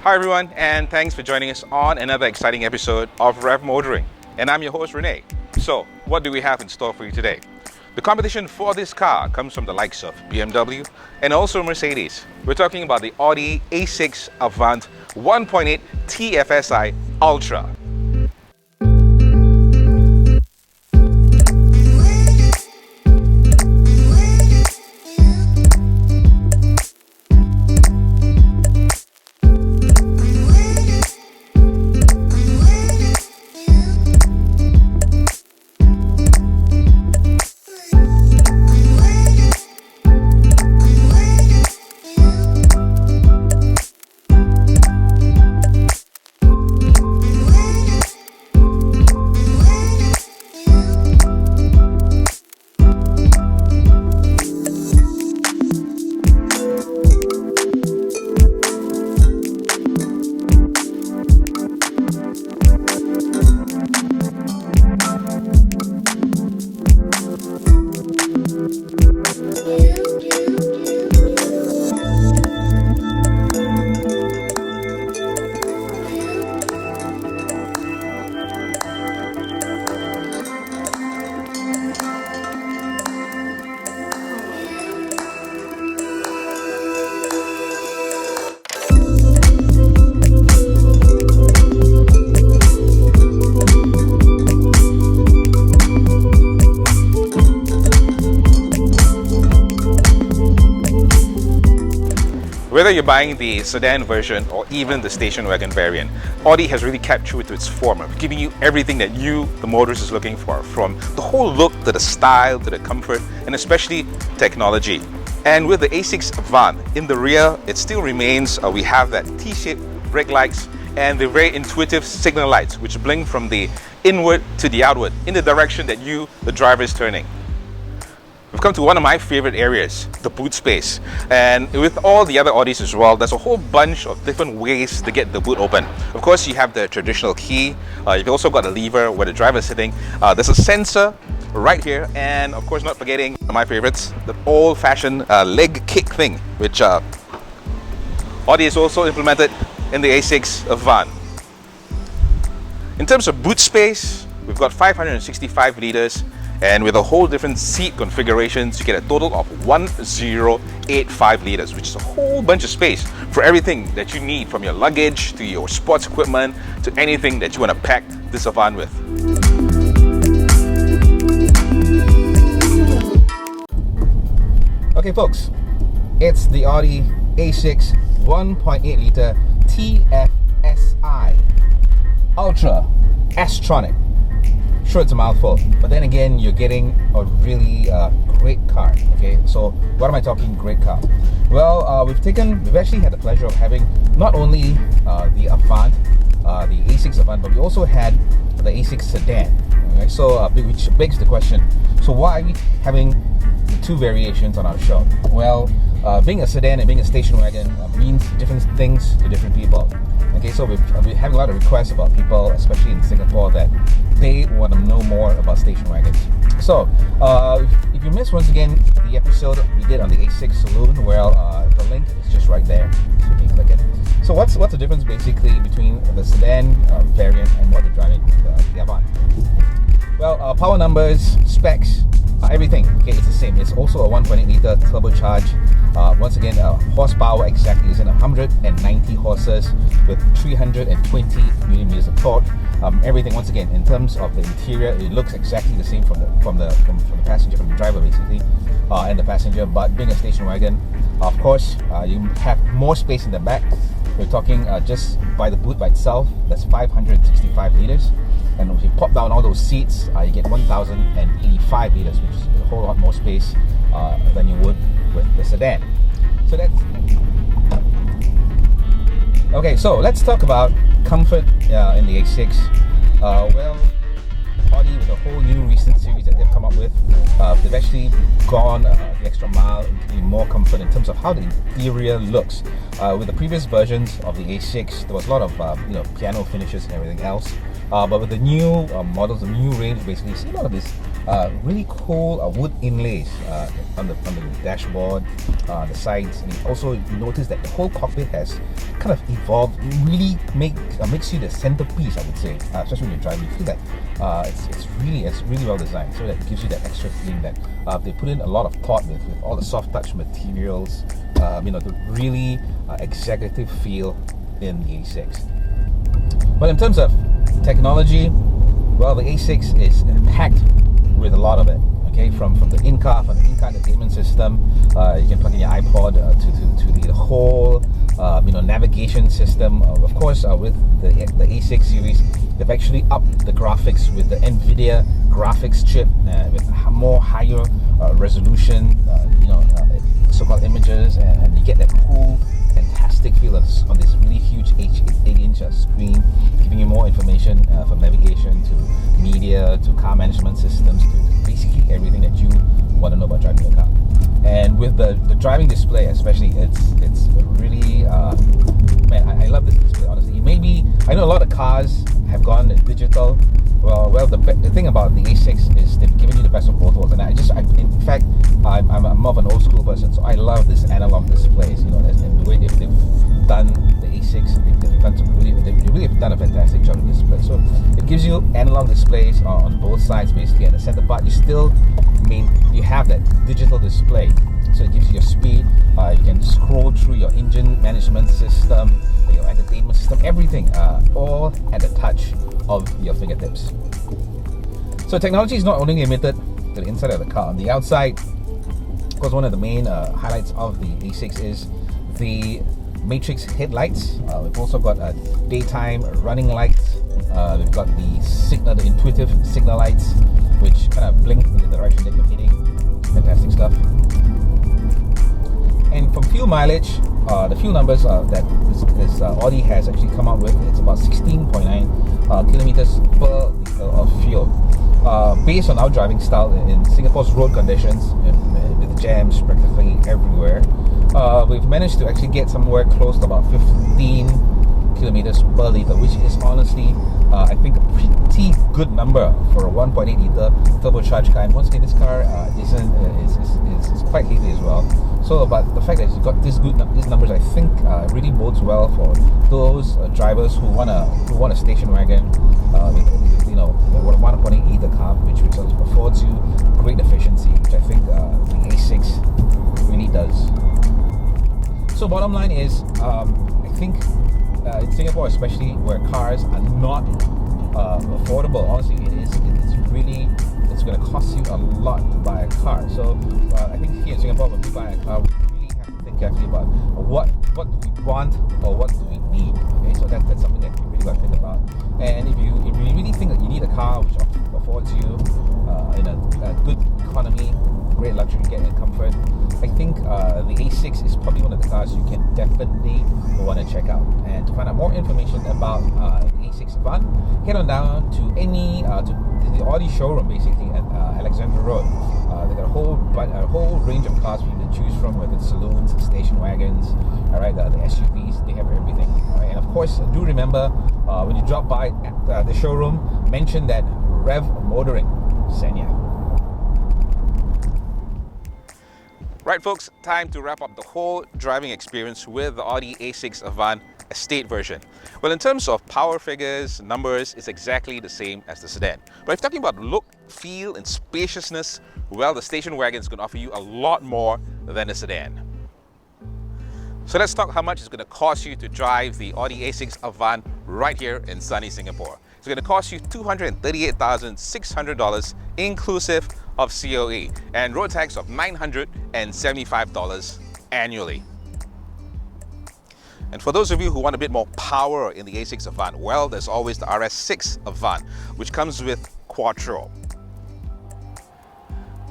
Hi everyone, and thanks for joining us on another exciting episode of Revv Motoring. And I'm your host Renee. So, what do we have in store for you today? The competition for this car comes from the likes of BMW and also Mercedes. We're talking about the Audi A6 Avant 1.8 TFSI Ultra. Whether you're buying the sedan version or even the station wagon variant, Audi has really kept true to its form of giving you everything that you, the motorist, is looking for, from the whole look to the style to the comfort and especially technology. And with the A6 Avant in the rear, it still remains, we have that T-shaped brake lights and the very intuitive signal lights which blink from the inward to the outward in the direction that you, the driver, is turning. We've come to one of my favorite areas, the boot space. And with all the other Audis as well, there's a whole bunch of different ways to get the boot open. Of course, you have the traditional key. You've also got a lever where the driver is sitting. There's a sensor right here. And of course, not forgetting my favorites, the old-fashioned leg kick thing, which Audi has also implemented in the A6 Avant. In terms of boot space, we've got 565 liters. And with a whole different seat configurations, you get a total of 1085 liters, which is a whole bunch of space for everything that you need, from your luggage to your sports equipment to anything that you want to pack this Avant with. Okay folks, it's the Audi A6 1.8 litre TFSI Ultra S-TRONIC. Sure, it's a mouthful, but then again, you're getting a really great car. Okay, so what am I talking great car? Well, we've actually had the pleasure of having not only the Avant, the A6 Avant, but we also had the A6 sedan. Okay, so which begs the question: so why are we having the two variations on our show? Well, being a sedan and being a station wagon means different things to different people. Okay, so we've having a lot of requests about people, especially in Singapore, that they want to know more about station wagons. So, if you missed once again the episode we did on the A6 Saloon, well, the link is just right there, so you can click it. So, what's the difference basically between the sedan variant and what they're driving the Avant? Well, power numbers, specs, everything. Okay, it's the same. It's also a 1.8 litre turbocharged. Once again, horsepower exactly is in 190 horses with 320 millimeters of torque. Everything, once again, in terms of the interior, it looks exactly the same from the passenger, from the driver basically, and the passenger. But being a station wagon, of course, you have more space in the back. We're talking just by the boot by itself, that's 565 liters. And if you pop down all those seats, you get 1,085 liters, which is a whole lot more space than you would with the sedan. So that's okay. So let's talk about comfort in the A6. Well, Audi, with a whole new recent series that they've come up with, they've actually gone the extra mile in giving more comfort in terms of how the interior looks. With the previous versions of the A6, there was a lot of piano finishes and everything else. But with the new models, the new range, basically, you see a lot of this really cool wood inlays on the dashboard, the sides, and also you notice that the whole cockpit has kind of evolved. Really makes you the centerpiece, I would say, especially when you're driving. You feel that it's really well designed, so that it gives you that extra feeling that they put in a lot of thought with all the soft touch materials, the really executive feel in the A6. But in terms of technology, well, the A6 is packed with a lot of it. Okay, from the in-car entertainment system, you can plug in your iPod to the whole navigation system. Of course, with the A6 series, they've actually upped the graphics with the NVIDIA graphics chip with more higher resolution, so-called images, and you get that cool, fantastic feel on this really huge 8-inch screen, giving you more information from navigation to media to car management systems to basically everything that you want to know about driving a car. And with the driving display especially, it's really I love this display, honestly. Maybe I know a lot of cars have gone digital. Well, the thing about the A6 is they've given you the best of both worlds, and in fact, I'm more of an old school person, so I love this analog displays. And the way they've done the A6, they've done they really have done a fantastic job with display. So it gives you analog displays on both sides, basically, and the center part you have that digital display. So it gives you your speed. You can scroll through your engine management system, your entertainment system, everything, all at the touch of your fingertips. So technology is not only limited to the inside of the car. On the outside, of course, one of the main highlights of the A6 is the matrix headlights. We've also got daytime running lights. We've got the intuitive signal lights, which kind of blink in the direction that you're heading. Fantastic stuff. And from fuel mileage, the fuel numbers that this Audi has actually come out with, it's about 16.9 kilometers per liter of fuel. Based on our driving style in Singapore's road conditions, with jams practically everywhere, we've managed to actually get somewhere close to about 15 kilometers per liter, which is honestly, I think, a pretty good number for a 1.8 liter turbocharged car. And once again, this car is quite heavy as well. So, but the fact that it's got these numbers, I think, really bodes well for those drivers who want a station wagon with a 1.8 liter car, which affords you great efficiency, which I think the A6 really does. So, bottom line is, I think in Singapore, especially where cars are not affordable, honestly, it's going to cost you a lot to buy a car. So I think here in Singapore, when we buy a car, we really have to think carefully about what do we want or what do we need. Okay, so that's something that you really got to think about. And if you really think that you need a car which affords you in a good economy, great luxury, and comfort, I think the A6 is probably one of the cars you can definitely want to check out. And to find out more information about the A6 Avant, head on down to to the Audi showroom, basically at Alexandra Road. They got a whole range of cars for you to choose from, whether it's saloons, station wagons, all right, the SUVs. They have everything. All right, and of course, do remember when you drop by at the showroom, mention that Revv Motoring sent you. Right, folks, time to wrap up the whole driving experience with the Audi A6 Avant Estate version. Well, in terms of power figures, numbers, it's exactly the same as the sedan. But if talking about look, feel, and spaciousness, well, the station wagon is going to offer you a lot more than the sedan. So let's talk how much it's going to cost you to drive the Audi A6 Avant right here in sunny Singapore. It's going to cost you $238,600 inclusive of COE and road tax of $975 annually. And for those of you who want a bit more power in the A6 Avant, well, there's always the RS6 Avant, which comes with Quattro.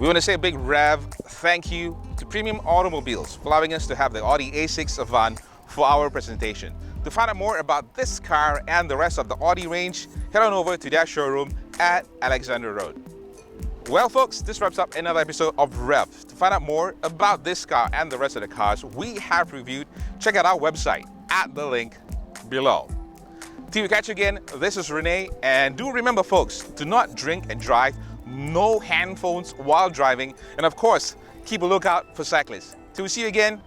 We want to say a big Revv thank you to Premium Automobiles for allowing us to have the Audi A6 Avant for our presentation. To find out more about this car and the rest of the Audi range, head on over to their showroom at Alexandra Road. Well, folks, this wraps up another episode of Revv. To find out more about this car and the rest of the cars we have reviewed, check out our website at the link below. Till we catch you again, this is Renee, and do remember, folks, do not drink and drive no handphones while driving, and of course, keep a lookout for cyclists. Till we see you again,